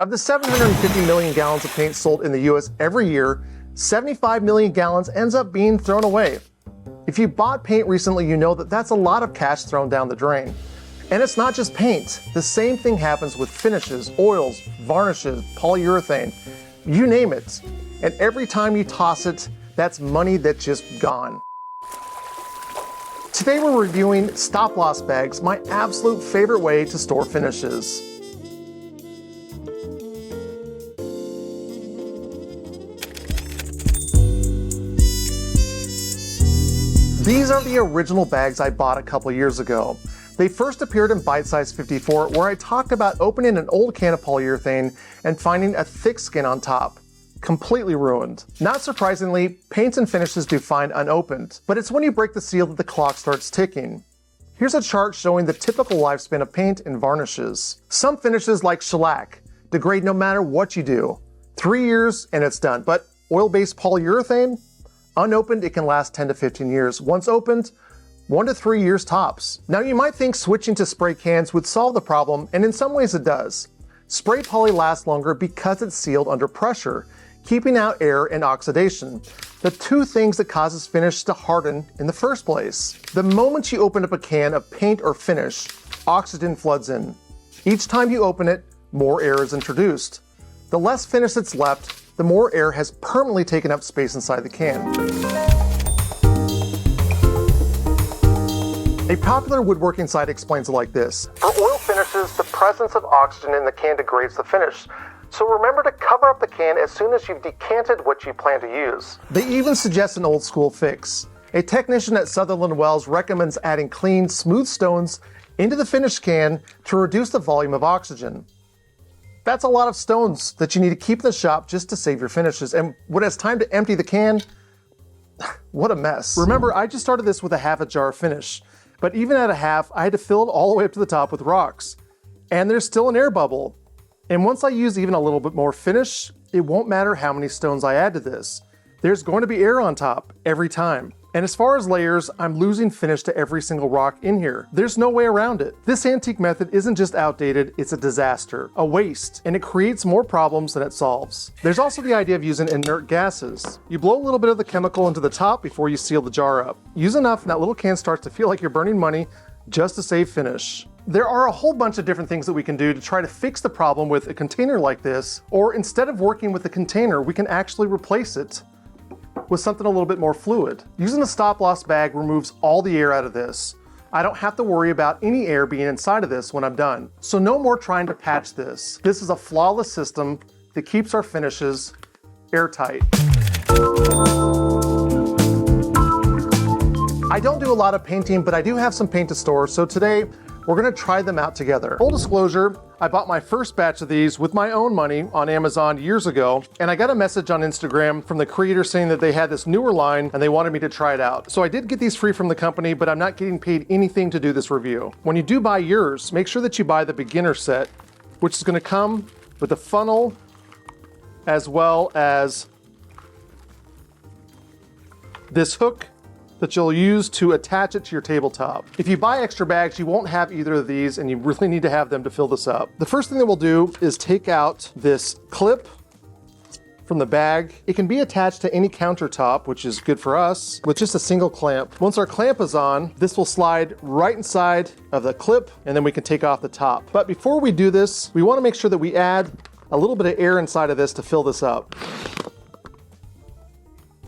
Of the 750 million gallons of paint sold in the US every year, 75 million gallons ends up being thrown away. If you bought paint recently, you know that that's a lot of cash thrown down the drain. And it's not just paint. The same thing happens with finishes, oils, varnishes, polyurethane, you name it. And every time you toss it, that's money that's just gone. Today we're reviewing StopLoss bags, my absolute favorite way to store finishes. These are the original bags I bought a couple years ago. They first appeared in Bite Size 54, where I talked about opening an old can of polyurethane and finding a thick skin on top. Completely ruined. Not surprisingly, paints and finishes do fine unopened, but it's when you break the seal that the clock starts ticking. Here's a chart showing the typical lifespan of paint and varnishes. Some finishes, like shellac, degrade no matter what you do. 3 years and it's done, but oil-based polyurethane? Unopened, it can last 10 to 15 years. Once opened, 1 to 3 years tops. Now you might think switching to spray cans would solve the problem, and in some ways it does. Spray poly lasts longer because it's sealed under pressure, keeping out air and oxidation, the two things that causes finish to harden in the first place. The moment you open up a can of paint or finish, oxygen floods in. Each time you open it, more air is introduced. The less finish that's left, the more air has permanently taken up space inside the can. A popular woodworking site explains it like this. For oil finishes, the presence of oxygen in the can degrades the finish. So remember to cover up the can as soon as you've decanted what you plan to use. They even suggest an old school fix. A technician at Sutherland Wells recommends adding clean, smooth stones into the finished can to reduce the volume of oxygen. That's a lot of stones that you need to keep in the shop just to save your finishes. And when it's time to empty the can, what a mess. Remember, I just started this with a half a jar of finish, but even at a half, I had to fill it all the way up to the top with rocks. And there's still an air bubble. And once I use even a little bit more finish, it won't matter how many stones I add to this. There's going to be air on top every time. And as far as layers, I'm losing finish to every single rock in here. There's no way around it. This antique method isn't just outdated, it's a disaster, a waste, and it creates more problems than it solves. There's also the idea of using inert gases. You blow a little bit of the chemical into the top before you seal the jar up. Use enough and that little can starts to feel like you're burning money just to save finish. There are a whole bunch of different things that we can do to try to fix the problem with a container like this, or instead of working with the container, we can actually replace it with something a little bit more fluid. Using the StopLoss bag removes all the air out of this. I don't have to worry about any air being inside of this when I'm done. So no more trying to patch this. This is a flawless system that keeps our finishes airtight. I don't do a lot of painting, but I do have some paint to store, so today we're gonna try them out together. Full disclosure, I bought my first batch of these with my own money on Amazon years ago, and I got a message on Instagram from the creator saying that they had this newer line and they wanted me to try it out. So I did get these free from the company, but I'm not getting paid anything to do this review. When you do buy yours, make sure that you buy the beginner set, which is gonna come with a funnel as well as this hook that you'll use to attach it to your tabletop. If you buy extra bags, you won't have either of these and you really need to have them to fill this up. The first thing that we'll do is take out this clip from the bag. It can be attached to any countertop, which is good for us, with just a single clamp. Once our clamp is on, this will slide right inside of the clip and then we can take off the top. But before we do this, we wanna make sure that we add a little bit of air inside of this to fill this up.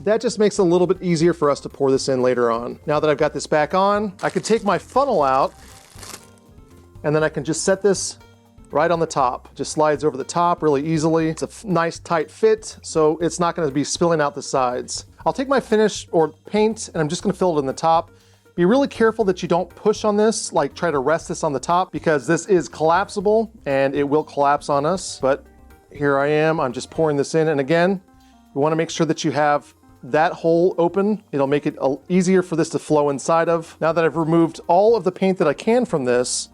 That just makes it a little bit easier for us to pour this in later on. Now that I've got this back on, I can take my funnel out and then I can just set this right on the top. Just slides over the top really easily. It's a nice tight fit, so it's not gonna be spilling out the sides. I'll take my finish or paint and I'm just gonna fill it in the top. Be really careful that you don't push on this, like try to rest this on the top because this is collapsible and it will collapse on us. But here I am, I'm just pouring this in. And again, you wanna make sure that you have that hole open. It'll make it easier for this to flow inside of. Now that I've removed all of the paint that I can from this,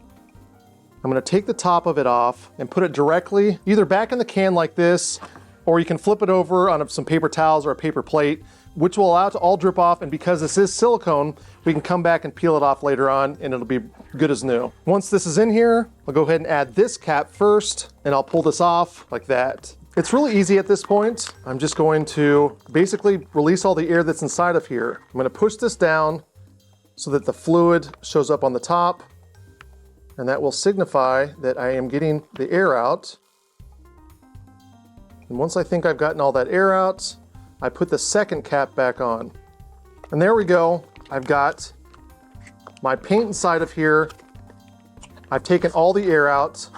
I'm gonna take the top of it off and put it directly either back in the can like this, or you can flip it over on some paper towels or a paper plate, which will allow it to all drip off, and because this is silicone, we can come back and peel it off later on and it'll be good as new. Once this is in here, I'll go ahead and add this cap first, and I'll pull this off like that. It's really easy at this point. I'm just going to basically release all the air that's inside of here. I'm gonna push this down so that the fluid shows up on the top, and that will signify that I am getting the air out. And once I think I've gotten all that air out, I put the second cap back on. And there we go. I've got my paint inside of here. I've taken all the air out,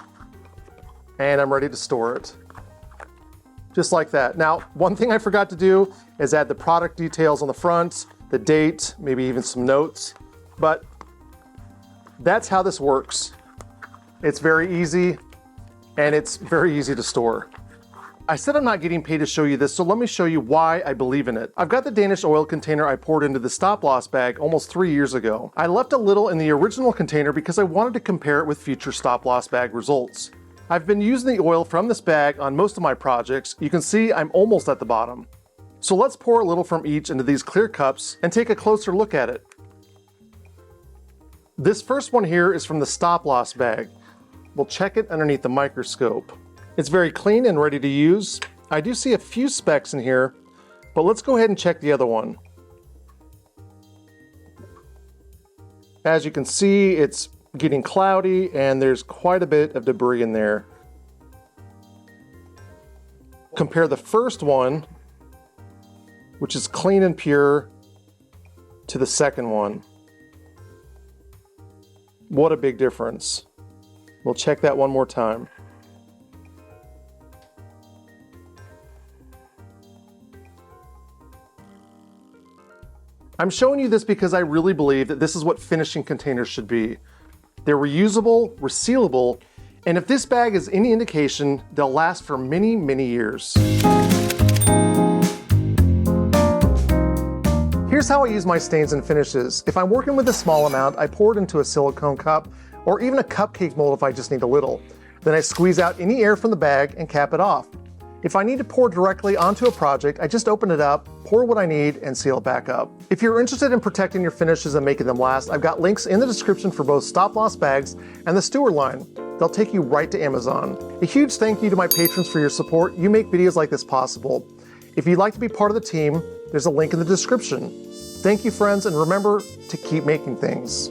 and I'm ready to store it. Just like that. Now, one thing I forgot to do is add the product details on the front, the date, maybe even some notes, but that's how this works. It's very easy, and it's very easy to store. I said I'm not getting paid to show you this, so let me show you why I believe in it. I've got the Danish oil container I poured into the StopLoss bag almost 3 years ago. I left a little in the original container because I wanted to compare it with future StopLoss bag results. I've been using the oil from this bag on most of my projects. You can see I'm almost at the bottom. So let's pour a little from each into these clear cups and take a closer look at it. This first one here is from the StopLoss bag. We'll check it underneath the microscope. It's very clean and ready to use. I do see a few specks in here, but let's go ahead and check the other one. As you can see, it's getting cloudy and there's quite a bit of debris in there. Compare the first one, which is clean and pure, to the second one. What a big difference. We'll check that one more time. I'm showing you this because I really believe that this is what finishing containers should be. They're reusable, resealable, and if this bag is any indication, they'll last for many, many years. Here's how I use my stains and finishes. If I'm working with a small amount, I pour it into a silicone cup, or even a cupcake mold if I just need a little. Then I squeeze out any air from the bag and cap it off. If I need to pour directly onto a project, I just open it up, pour what I need, and seal it back up. If you're interested in protecting your finishes and making them last, I've got links in the description for both StopLoss bags and the Steward line. They'll take you right to Amazon. A huge thank you to my patrons for your support. You make videos like this possible. If you'd like to be part of the team, there's a link in the description. Thank you, friends, and remember to keep making things.